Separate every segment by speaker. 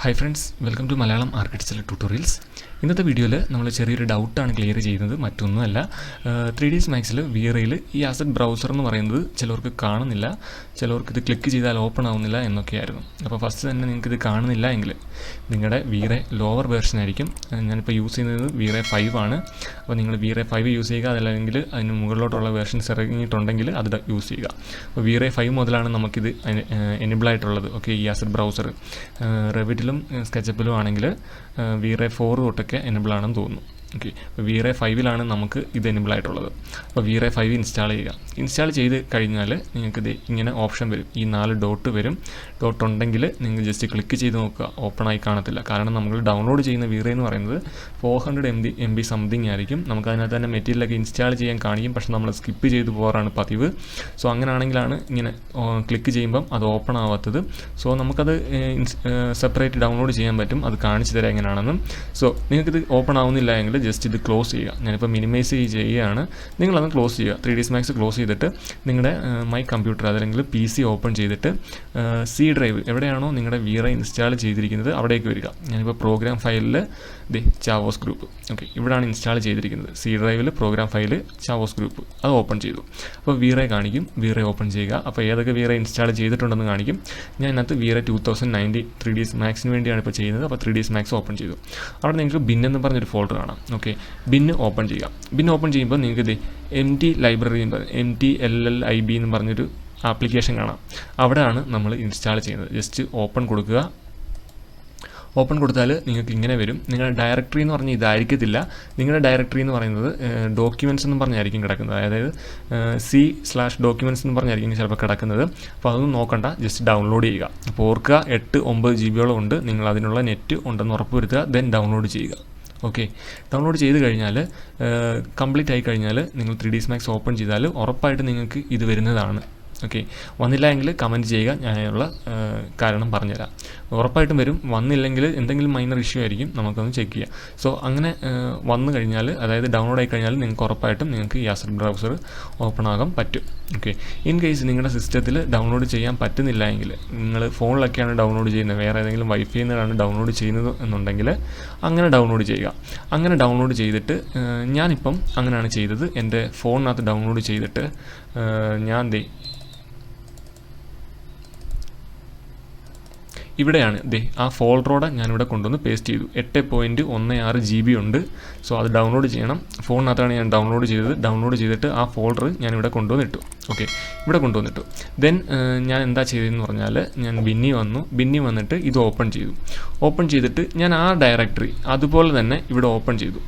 Speaker 1: Hi friends, welcome to Malayalam Architectural Tutorials. ഇന്നത്തെ വീഡിയോയിൽ നമ്മൾ ചെറിയൊരു ഡൗട്ടാണ് ക്ലിയർ ചെയ്യുന്നത്, മറ്റൊന്നുമല്ല. 3D Maxൽ VRയിൽ ഈ അസറ്റ് ബ്രൗസർ എന്ന് പറയുന്നത് ചിലർക്ക് കാണുന്നില്ല, ചിലർക്ക് ഇത് ക്ലിക്ക് ചെയ്താൽ ഓപ്പൺ ആവുന്നില്ല എന്നൊക്കെയായിരുന്നു. അപ്പോൾ ഫസ്റ്റ് തന്നെ നിങ്ങൾക്കിത് കാണുന്നില്ല എങ്കിൽ നിങ്ങളുടെ VRay ലോവർ വേർഷൻ ആയിരിക്കും. ഞാനിപ്പോൾ യൂസ് ചെയ്യുന്നത് VRay 5 ആണ്. അപ്പോൾ നിങ്ങൾ VRay 5 യൂസ് ചെയ്യുക, അതല്ലെങ്കിൽ അതിന് മുകളിലോട്ടുള്ള വേർഷൻസ് ഇറങ്ങിയിട്ടുണ്ടെങ്കിൽ അത് യൂസ് ചെയ്യുക. അപ്പോൾ VRay 5 മുതലാണ് നമുക്കിത് എനേബിൾ ആയിട്ടുള്ളത്. ഓക്കെ, ഈ അസറ്റ് ബ്രൗസർ റെവിറ്റിലും സ്കെച്ചപ്പിലും ആണെങ്കിൽ VRay 4 തൊട്ടൊക്കെ എനേബിൾ ആണെന്ന് തോന്നുന്നു. ഓക്കെ, അപ്പോൾ VRay 5 നമുക്ക് ഇത് എനേബിൾ ആയിട്ടുള്ളത്. അപ്പോൾ VRay 5 ഇൻസ്റ്റാൾ ചെയ്യുക. ഇൻസ്റ്റാൾ ചെയ്ത് കഴിഞ്ഞാൽ നിങ്ങൾക്കിത് ഇങ്ങനെ ഓപ്ഷൻ വരും, ഈ 4 ഡോട്ട് വരും. ഡോട്ട് ഉണ്ടെങ്കിൽ നിങ്ങൾ ജസ്റ്റ് ക്ലിക്ക് ചെയ്ത് നോക്കുക, ഓപ്പൺ ആയി കാണത്തില്ല. കാരണം നമ്മൾ ഡൗൺലോഡ് ചെയ്യുന്ന VRay എന്ന് പറയുന്നത് 400 MB സംതിങ് ആയിരിക്കും. നമുക്ക് അതിനകത്ത് തന്നെ മെറ്റീരിയലൊക്കെ ഇൻസ്റ്റാൾ ചെയ്യാൻ കാണിക്കും, പക്ഷേ നമ്മൾ സ്കിപ്പ് ചെയ്ത് പോകാറാണ് പതിവ്. സോ അങ്ങനെയാണെങ്കിലാണ് ഇങ്ങനെ ക്ലിക്ക് ചെയ്യുമ്പം അത് ഓപ്പൺ ആവാത്തത്. സോ നമുക്കത് സെപ്പറേറ്റ് ഡൗൺലോഡ് ചെയ്യാൻ പറ്റും, അത് കാണിച്ചു തരാം എങ്ങനെയാണെന്നും. സോ നിങ്ങൾക്കിത് ഓപ്പൺ ആവുന്നില്ല എങ്കിൽ ജസ്റ്റ് ഇത് ക്ലോസ് ചെയ്യുക. ഞാനിപ്പോൾ മിനിമൈസ് ചെയ്യുകയാണ്, നിങ്ങളത് ക്ലോസ് ചെയ്യുക. 3D Max ക്ലോസ് ചെയ്തിട്ട് നിങ്ങളുടെ മൈ കമ്പ്യൂട്ടർ അതല്ലെങ്കിൽ PC ഓപ്പൺ ചെയ്തിട്ട് C ഡ്രൈവ് എവിടെയാണോ നിങ്ങളുടെ VRay ഇൻസ്റ്റാൾ ചെയ്തിരിക്കുന്നത് അവിടേക്ക് വരിക. ഞാനിപ്പോൾ പ്രോഗ്രാം ഫയലിൽ ചാവോസ് ഗ്രൂപ്പ്, ഓക്കെ, ഇവിടെയാണ് ഇൻസ്റ്റാൾ ചെയ്തിരിക്കുന്നത്. C ഡ്രൈവിൽ പ്രോഗ്രാം ഫയൽ ചാവോസ് ഗ്രൂപ്പ് അത് ഓപ്പൺ ചെയ്തു. അപ്പോൾ VRay കാണിക്കും, VRay ഓപ്പൺ ചെയ്യുക. അപ്പോൾ ഏതൊക്കെ VRay ഇൻസ്റ്റാൾ ചെയ്തിട്ടുണ്ടെന്ന് കാണിക്കും. ഞാൻ ഇതിനകത്ത് VRay 2090 3D Maxന് വേണ്ടിയാണ് ഇപ്പോൾ ചെയ്യുന്നത്. അപ്പോൾ 3D Max ഓപ്പൺ ചെയ്തു. അവിടെ നിങ്ങൾക്ക് ബിൻ എന്ന് പറഞ്ഞൊരു ഫോൾഡർ കാണാം. ഓക്കെ, ബിന്ന് ഓപ്പൺ ചെയ്യുക. ബിൻ ഓപ്പൺ ചെയ്യുമ്പോൾ നിങ്ങൾക്ക് ഇത് MT ലൈബ്രറി MTLLIB എന്ന് പറഞ്ഞൊരു ആപ്ലിക്കേഷൻ കാണാം. അവിടെയാണ് നമ്മൾ ഇൻസ്റ്റാൾ ചെയ്യുന്നത്. ജസ്റ്റ് ഓപ്പൺ കൊടുക്കുക. ഓപ്പൺ കൊടുത്താൽ നിങ്ങൾക്ക് ഇങ്ങനെ വരും. നിങ്ങളുടെ ഡയറക്ടറി എന്ന് പറഞ്ഞാൽ ഇതായിരിക്കത്തില്ല. നിങ്ങളുടെ ഡയറക്ടറി എന്ന് പറയുന്നത് ഡോക്യുമെൻറ്റ്സ് എന്ന് പറഞ്ഞായിരിക്കും കിടക്കുന്നത്. അതായത് C/documents എന്ന് പറഞ്ഞായിരിക്കും ചിലപ്പോൾ കിടക്കുന്നത്. അപ്പോൾ അതൊന്നും നോക്കണ്ട, ജസ്റ്റ് ഡൗൺലോഡ് ചെയ്യുക. അപ്പോൾ ഓർക്കുക 8-9 GB ഉണ്ട്. നിങ്ങൾ അതിനുള്ള നെറ്റ് ഉണ്ടെന്ന് ഉറപ്പ് വരുത്തുക, ദെൻ ഡൗൺലോഡ് ചെയ്യുക. ഓക്കെ, ഡൗൺലോഡ് ചെയ്ത് കഴിഞ്ഞാൽ കംപ്ലീറ്റ് ആയി കഴിഞ്ഞാൽ നിങ്ങൾ 3D Max ഓപ്പൺ ചെയ്താൽ ഉറപ്പായിട്ട് നിങ്ങൾക്ക് ഇത് വരുന്നതാണ്. ഓക്കെ, വന്നില്ല എങ്കിൽ കമൻറ്റ് ചെയ്യുക, ഞാനുള്ള കാരണം പറഞ്ഞുതരാം. ഉറപ്പായിട്ടും വരും. വന്നില്ലെങ്കിൽ എന്തെങ്കിലും മൈനർ ഇഷ്യൂ ആയിരിക്കും, നമുക്കൊന്ന് ചെക്ക് ചെയ്യാം. സോ അങ്ങനെ വന്നു കഴിഞ്ഞാൽ, അതായത് ഡൗൺലോഡ് ആയി കഴിഞ്ഞാൽ നിങ്ങൾക്ക് ഉറപ്പായിട്ടും നിങ്ങൾക്ക് ഈ അസറ്റ് ബ്രൗസർ ഓപ്പൺ ആകാൻ പറ്റും. ഓക്കെ, ഇൻ കേസ് നിങ്ങളുടെ സിസ്റ്റത്തിൽ ഡൗൺലോഡ് ചെയ്യാൻ പറ്റുന്നില്ല എങ്കിൽ, നിങ്ങൾ ഫോണിലൊക്കെയാണ് ഡൗൺലോഡ് ചെയ്യുന്നത്, വേറെ ഏതെങ്കിലും വൈഫൈയിൽ നിന്നാണ് ഡൗൺലോഡ് ചെയ്യുന്നത് എന്നുണ്ടെങ്കിൽ അങ്ങനെ ഡൗൺലോഡ് ചെയ്യുക. അങ്ങനെ ഡൗൺലോഡ് ചെയ്തിട്ട് ഞാനിപ്പം അങ്ങനെയാണ് ചെയ്തത്. എൻ്റെ ഫോണിനകത്ത് ഡൗൺലോഡ് ചെയ്തിട്ട് ഞാൻ ഇവിടെയാണ് ആ ഫോൾഡറോടെ ഞാനിവിടെ കൊണ്ടുവന്ന് പേസ്റ്റ് ചെയ്തു. 8.16 GB ഉണ്ട്. സോ അത് ഡൗൺലോഡ് ചെയ്യണം. ഫോണിനകത്താണ് ഞാൻ ഡൗൺലോഡ് ചെയ്തത്. ഡൗൺലോഡ് ചെയ്തിട്ട് ആ ഫോൾഡർ ഞാനിവിടെ കൊണ്ടുവന്നിട്ടു. ഓക്കെ, ഇവിടെ കൊണ്ടുവന്നിട്ടു. ദെൻ ഞാൻ എന്താ ചെയ്തതെന്ന് പറഞ്ഞാൽ, ഞാൻ ബിന്നി വന്നിട്ട് ഇത് ഓപ്പൺ ചെയ്തു. ഓപ്പൺ ചെയ്തിട്ട് ഞാൻ ആ ഡയറക്ടറി അതുപോലെ തന്നെ ഇവിടെ ഓപ്പൺ ചെയ്തു.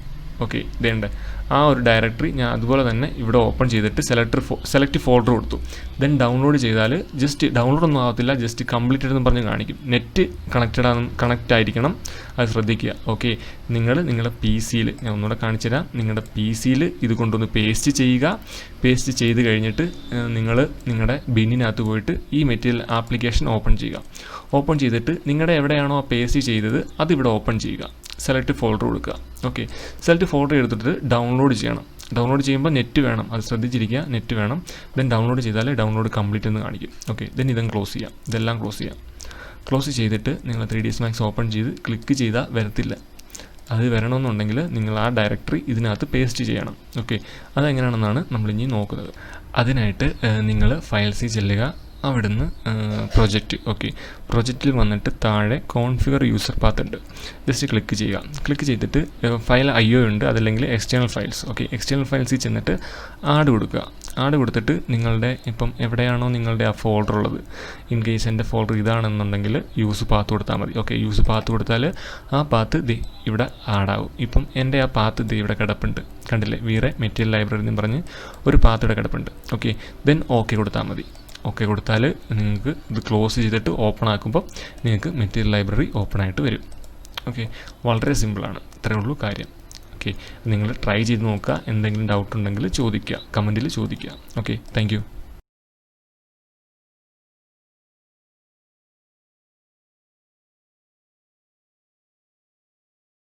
Speaker 1: ഓക്കെ, ഇതേണ്ട ആ ഒരു ഡയറക്ടറി ഞാൻ അതുപോലെ തന്നെ ഇവിടെ ഓപ്പൺ ചെയ്തിട്ട് സെലക്ട് ഫോൾഡർ കൊടുത്തു. ദെൻ ഡൗൺലോഡ് ചെയ്താൽ ജസ്റ്റ് ഡൗൺലോഡ് ഒന്നും ആകത്തില്ല, ജസ്റ്റ് കംപ്ലീറ്റഡ് എന്ന് പറഞ്ഞ് കാണിക്കും. നെറ്റ് കണക്റ്റ് ആയിരിക്കണം, അത് ശ്രദ്ധിക്കുക. ഓക്കെ, നിങ്ങളുടെ PC-യിൽ ഞാൻ ഒന്നുകൂടെ കാണിച്ചു തരാം. നിങ്ങളുടെ PC-യിൽ ഇത് കൊണ്ടൊന്ന് പേസ്റ്റ് ചെയ്യുക. പേസ്റ്റ് ചെയ്ത് കഴിഞ്ഞിട്ട് നിങ്ങൾ നിങ്ങളുടെ ബിന്നിനകത്ത് പോയിട്ട് ഈ മെറ്റീരിയൽ ആപ്ലിക്കേഷൻ ഓപ്പൺ ചെയ്യുക. ഓപ്പൺ ചെയ്തിട്ട് നിങ്ങളുടെ എവിടെയാണോ ആ പേസ്റ്റ് ചെയ്തത് അതിവിടെ ഓപ്പൺ ചെയ്യുക. സെലക്ട് ഫോൾഡർ കൊടുക്കുക. ഓക്കെ, സെലക്ട് ഫോൾഡർ എടുത്തിട്ട് ഡൗൺലോഡ് ചെയ്യണം. ഡൗൺലോഡ് ചെയ്യുമ്പോൾ നെറ്റ് വേണം, അത് ശ്രദ്ധിച്ചിരിക്കുക, നെറ്റ് വേണം. ദെൻ ഡൗൺലോഡ് ചെയ്താൽ ഡൗൺലോഡ് കംപ്ലീറ്റ് എന്ന് കാണിക്കും. ഓക്കെ, ദെൻ ഇതും ക്ലോസ് ചെയ്യാം. ഇതെല്ലാം ക്ലോസ് ചെയ്യാം. ക്ലോസ് ചെയ്തിട്ട് നിങ്ങൾ 3D Max ഓപ്പൺ ചെയ്ത് ക്ലിക്ക് ചെയ്താൽ വരത്തില്ല. അത് വരണമെന്നുണ്ടെങ്കിൽ നിങ്ങൾ ആ ഡയറക്ടറി ഇതിനകത്ത് പേസ്റ്റ് ചെയ്യണം. ഓക്കെ, അതെങ്ങനെയാണെന്നാണ് നമ്മളിനി നോക്കുന്നത്. അതിനായിട്ട് നിങ്ങൾ ഫയൽസിൽ ചെല്ലുക. അവിടുന്ന് പ്രൊജക്റ്റ്, ഓക്കെ, പ്രൊജക്റ്റിൽ വന്നിട്ട് താഴെ കോൺഫിഗർ യൂസർ പാത്ത് ഉണ്ട്. ജസ്റ്റ് ക്ലിക്ക് ചെയ്യുക. ക്ലിക്ക് ചെയ്തിട്ട് ഫയൽ IO ഉണ്ട്, അതല്ലെങ്കിൽ എക്സ്റ്റേണൽ ഫയൽസ്. ഓക്കെ, എക്സ്റ്റേണൽ ഫയൽസിൽ ചെന്നിട്ട് ആഡ് കൊടുക്കുക. ആഡ് കൊടുത്തിട്ട് നിങ്ങളുടെ ഇപ്പം എവിടെയാണോ നിങ്ങളുടെ ആ ഫോൾഡർ ഉള്ളത്, ഇൻ കേസ് എൻ്റെ ഫോൾഡർ ഇതാണെന്നുണ്ടെങ്കിൽ യൂസ് പാത്ത് കൊടുത്താൽ മതി. ഓക്കെ, യൂസ് പാത്ത് കൊടുത്താൽ ആ പാത്ത് ഇവിടെ ആഡാവും. ഇപ്പം എൻ്റെ ആ പാത്ത് ഇവിടെ കിടപ്പുണ്ട്, കണ്ടില്ലേ? VRay മെറ്റീരിയൽ ലൈബ്രറി എന്ന് പറഞ്ഞ് ഒരു പാത്ത് ഇവിടെ കിടപ്പുണ്ട്. ഓക്കെ, ദെൻ ഓക്കെ കൊടുത്താൽ മതി. ഓക്കെ കൊടുത്താൽ നിങ്ങൾക്ക് ഇത് ക്ലോസ് ചെയ്തിട്ട് ഓപ്പൺ ആക്കുമ്പോൾ നിങ്ങൾക്ക് മെറ്റീരിയൽ ലൈബ്രറി ഓപ്പൺ ആയിട്ട് വരും. ഓക്കെ, വളരെ സിമ്പിളാണ്. ഇത്രയേ ഉള്ളൂ കാര്യം. ഓക്കെ, നിങ്ങൾ ട്രൈ ചെയ്ത് നോക്കുക. എന്തെങ്കിലും ഡൗട്ട് ഉണ്ടെങ്കിൽ ചോദിക്കുക, കമൻറ്റിൽ ചോദിക്കുക. Okay, thank you.